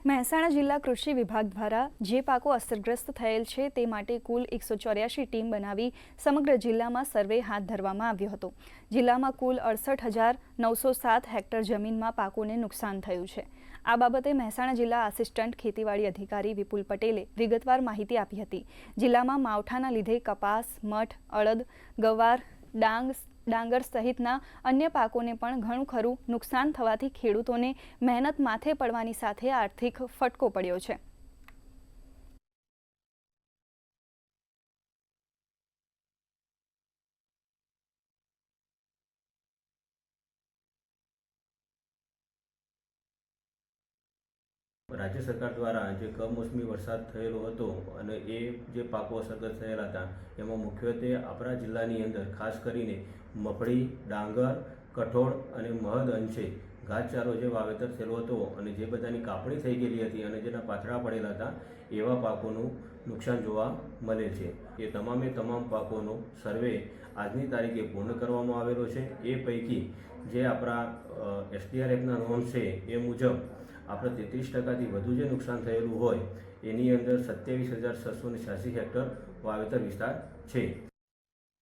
મહેસાણા જિલ્લા કૃષિ વિભાગ દ્વારા જે પાકો અસરગ્રસ્ત થયેલ છે તે માટે કુલ 184 ટીમ બનાવી સમગ્ર જિલ્લામાં સર્વે હાથ ધરવામાં આવ્યો હતો। જિલ્લામાં કુલ 68,907 હેક્ટર જમીનમાં પાકોને નુકસાન થયું છે। આ બાબતે મહેસાણા જિલ્લા આસિસ્ટન્ટ ખેતીવાડી અધિકારી વિપુલ પટેલે વિગતવાર માહિતી આપી હતી। જિલ્લામાં માવઠાના લીધે કપાસ, મઠ, અડદ, ગવાર, ડાંગર સહિતના અન્ય પાકોને પણ ઘણું ખરું નુકસાન થવાથી ખેડૂતોને મહેનત માથે પડવાની સાથે આર્થિક ફટકો પડ્યો છે। राज्य सरकार द्वारा जो कमोसमी वरसाद थयेलो हतो अने ए जे पाको असरग्रस्त थयेला हता एमां मुख्यत्वे आपणा जिल्लानी अंदर खास करीने मगफળી, डांगर, कठोळ अने महद अंशे घासचारो जे वावेतर थयेलो हतो अने जे बधानी कापणी थई गेली हती अने जेना पाथरा पड़ेला हता एवा पाकोनुं नुकसान जोवा मळे छे। ए तमामे तमाम पाकोनो सर्वे आजनी तारीखे पूर्ण करवामां आवेलो छे। ए पैकी जे आपणा SDRFना नोंध छे ए मुजब આપણે 33% વધુ જે નુકસાન થયેલું હોય એની અંદર 27,686 હેક્ટર વાવેતર વિસ્તાર છે।